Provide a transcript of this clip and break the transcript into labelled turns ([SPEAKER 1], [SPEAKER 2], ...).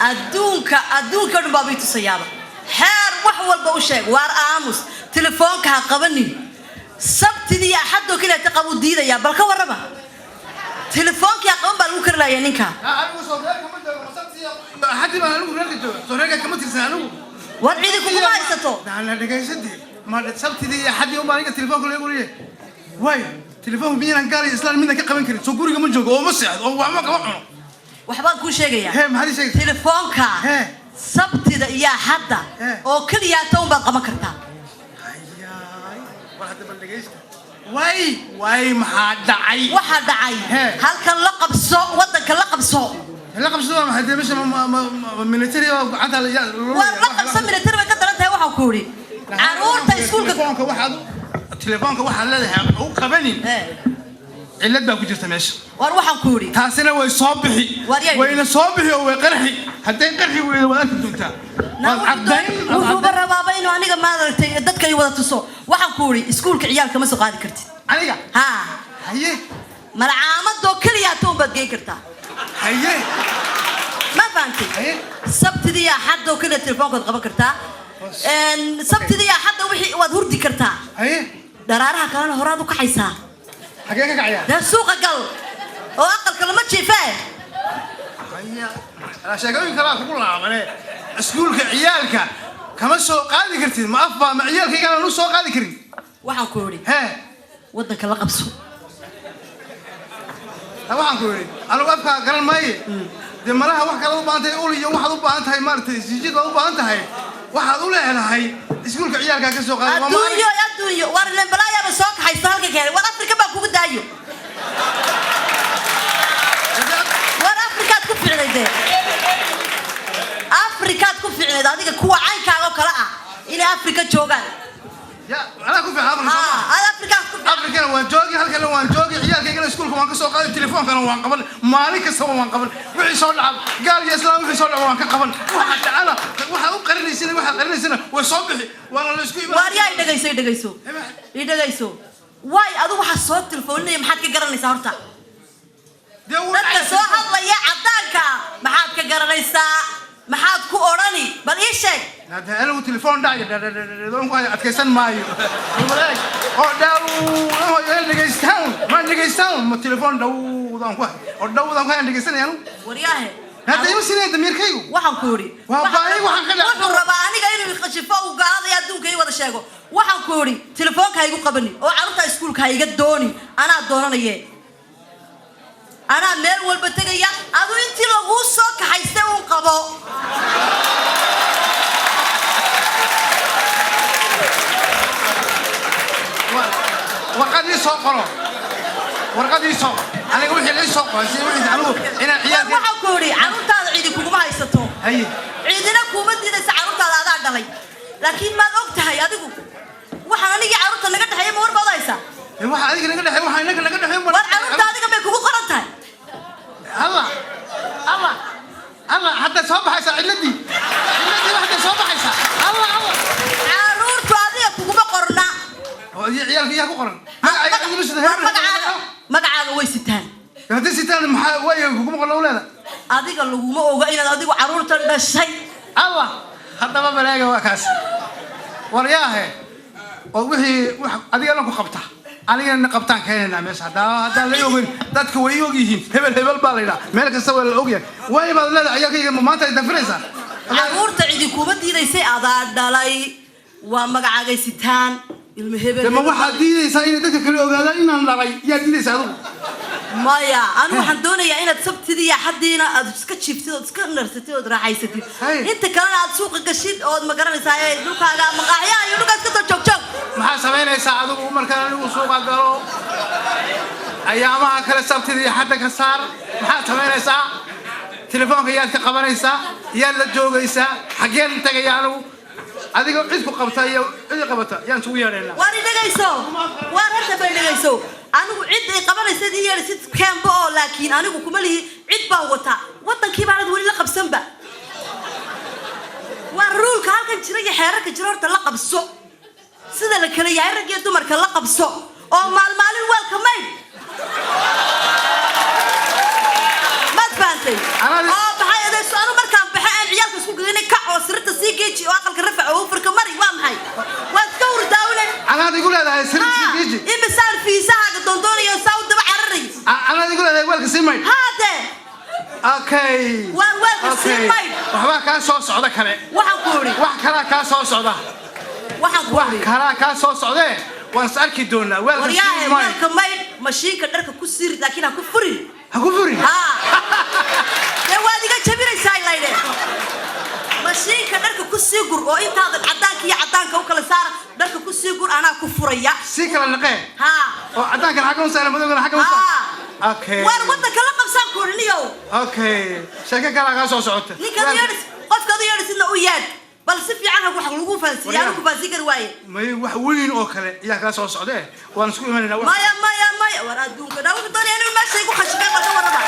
[SPEAKER 1] أدونك نبابي تصيابه حار وحول بوشك وار آموس تلفونك هقبني سبت دي أحد وكذا تقبل ديدا يا بالك وربا تلفونك يا قوم بالوكر لا ينكا
[SPEAKER 2] حد ما نقول نرجع صورك كم ترسلوا
[SPEAKER 1] وعيدكم ما يستطيع
[SPEAKER 2] أنا دقيقة سدي ما سبت دي حد يوم ما نيجي تلفونك اللي يقول لي واي تلفون بينا قال إسلام منك كمان كريت سكوري كمان جوجو أو مسيح أو ما كمان
[SPEAKER 1] وحبان كل شيء يا
[SPEAKER 2] هم هذه شيء
[SPEAKER 1] تلفونك سبت ده يا حدا أو كل يا توم بقى ما كرتا
[SPEAKER 2] واي ما حد عي
[SPEAKER 1] واحد عي هل كان لقب سوء ودك لقب سوء
[SPEAKER 2] اللقب سوء ما حد مش ميليتري عاد
[SPEAKER 1] لقب سوء ميليتري ما كتر أنت واحد كوري عرور تيسكول
[SPEAKER 2] تلفونك واحد لا هو قبني إلا ده كجرت ماشي
[SPEAKER 1] وأروح كوري
[SPEAKER 2] تاسنا ويصابحي وين صابحي ويقرحي حتى يقرحي وأنت دونتا
[SPEAKER 1] عبدين وبرا بابين وأنا ما دتك يوضع تصو واحد كوري سكولك عيالك ما سقادي كرتي
[SPEAKER 2] عليا
[SPEAKER 1] ها
[SPEAKER 2] هيه
[SPEAKER 1] مرعامة دو كلياتهم بدقي كرتا
[SPEAKER 2] هيه
[SPEAKER 1] ما فهمتي
[SPEAKER 2] هيه
[SPEAKER 1] سبت دي حد وكذا تلفونك تقبل كرتا سبت دي حد وحي وظهردي كرتا
[SPEAKER 2] هيه
[SPEAKER 1] درارها كان هرادو كحيسا
[SPEAKER 2] حقيقة كعيا
[SPEAKER 1] ده سوق قل وأقل كلمة شيفاه
[SPEAKER 2] هيا أنا شايفين كلام كلنا عمله سكولك عيالك كم سوق قاعد كرتي ما أفهم مع عيالك كانوا نص سوق قاعد كرتي
[SPEAKER 1] waxaan ku yiri wadanka la qabso
[SPEAKER 2] waxaan ku yiri anigu afka garan maayo de malaha wax kale u baantay ul iyo waxaad u baahan tahay maartay sijid u baahan tahay waxaad u leedahay iskuulka ciyaalka ka soo qaaday
[SPEAKER 1] adduunyo war leen balaaya ba soo kaxaysta halka kale war Afrika baa kugu daayo war Afrika ku ficnayde Afrika ku ficnayde adiga kuwa caynkaaga kala ah in Afrika joogan
[SPEAKER 2] أنا كوفي هذا أفريقيا وان جوجي هالكلام وان جوجي عيال كي كانوا يسكولكم وان كسر قاعد التليفون كانوا وان قبل مالك سوا وان قبل وحي صار لعب قال يا سلام وحي صار لعب وان قبل واحد أنا واحد قرني سنة واحد قرني سنة وصبحي وانا نسكوي
[SPEAKER 1] واريا يدقيسو واي أدو واحد صوت التليفون يوم حد كقرني صارته أنت سوا الله يا عدانك ما حد كقرني سا ما حد كوراني بل إيش
[SPEAKER 2] هذا أنا والتليفون ده دون قاعد أتكسر مايو أو ده نجستان ما نجستان ما التليفون ده دون قاعد أو ده دون قاعد نجستان يعني
[SPEAKER 1] ورياه
[SPEAKER 2] هذا يمسني هذا ميركيو
[SPEAKER 1] waxaan ku yiri
[SPEAKER 2] waxaan kala
[SPEAKER 1] wuxuu rabaa aniga inuu khashifo u gaadhay adduunka ay wada sheego waxaan ku yiri telefoonka igu qabani oo carruurta iskuulka iga dooni ana doonanaye ana meel walba tagaya adu intii lagu soo kaxaystay uu qabo
[SPEAKER 2] وقد يسوقه ورقد يسوق أنا أقول لك يسوق بس يقول عنه هنا عيال
[SPEAKER 1] waxaan ku yiri carruurtaada ciidi kugu haysato
[SPEAKER 2] هي
[SPEAKER 1] ciidina kuma diidaysa carruurtaada aad dhalay laakiin ma og tahay adigu waxaan aniga carruurta naga dhaxay ma warbadaysa
[SPEAKER 2] waxa adiga naga dhaxay waxa naga dhaxay
[SPEAKER 1] war carruurta adiga bay kugu qoran tahay
[SPEAKER 2] الله حتى صباح سعيدتي واحدة صباح الله
[SPEAKER 1] carruurtu adiga kugu qorna
[SPEAKER 2] عيال فيها قرن
[SPEAKER 1] magacaaga way sitaan
[SPEAKER 2] هذا ستان way kugu qoran walaal
[SPEAKER 1] adiga laguma oga inaad adigu carruurta dhashay
[SPEAKER 2] الله hadda ma balaaga waa kaas wariyaahe oo wixii adiga la ku qabta aniga na qabtaan keenana meesha hadda la yogin dadka way ogyihiin hebel baa la yiraahdaa meel kasta waa la ogyahay way baad leedahay ayagayga maanta ay dafiraysaa
[SPEAKER 1] carruurta cidi kuma diidaysay adaa dhalay waa magacaaga sitaan ilmo hebel
[SPEAKER 2] ma waxa diidaysaa in dadka kale ogaadaan inaan dhalay yaa diidaysaa adigu
[SPEAKER 1] maya anu waxaan doonayaa inaad sabtidii iyo xadiina aad iska jiiftid oo iska narsatid oo raaxaysatid inta kalena aad suuqa gashid oo ma garanaysaa ee dhulkaaga maqaaxiyaha iyo dhulkaas ka joog
[SPEAKER 2] maxaa samaynaysaa adigu markaan anigu suuqa galo ayaamaha kale sabtidii iyo xadda ka saar maxaa samaynaysaa telefoonka yaad ka qabanaysaa yaad la joogaysaa xaggeen tagayaa anigu adiga cid ku qabta iyo cid qabata yaan sugu yeedhaynaa
[SPEAKER 1] waan dhagayso waan hadda bay dhagayso anigu cid ay qabanaysa idin yeedhisid kaanba oo laakiin anigu kuma lihi cid baa wata wadankii baan wali la qabsanba waan ruulka halkan jira iyo xeerarka jira horta la qabso sida la kala yahay rag iyo dumarka la qabso oo maalmaalin welcome ما تبانتي. أنا. baxay adeeso anu markaan baxay
[SPEAKER 2] اوكي
[SPEAKER 1] وين سيماي
[SPEAKER 2] وحبا كان soo socda kale
[SPEAKER 1] waxaan ku iri
[SPEAKER 2] wax kala ka soo socda
[SPEAKER 1] waxaan ku iri
[SPEAKER 2] kala ka soo socday waan arki doonaa weelka
[SPEAKER 1] siimay weelka mayd mashiinka dharka ku siri laakiin ha ku furin ee waadiga jabiraysaa ilayde mashiinka dharka ku sii gur oo intaada cadaanka iyo cadaanka u kala saar dharka ku sii gur anaa ku furaya
[SPEAKER 2] si kala naqee oo cadaanka xaqan saar madowgana xaqan saar okay
[SPEAKER 1] war wada kala qabsan kurniyo
[SPEAKER 2] okay shaka kala ka soo socota
[SPEAKER 1] ninka yeeris qofka yeerisna u yaad bal si fiican wax lagu faansiyaa ku faansigar waaye
[SPEAKER 2] may wax weyn oo kale yaa kala soo socday waan isku imanayna
[SPEAKER 1] maya war adduunka dhaw doonayna ma shay ku khashbay qada warada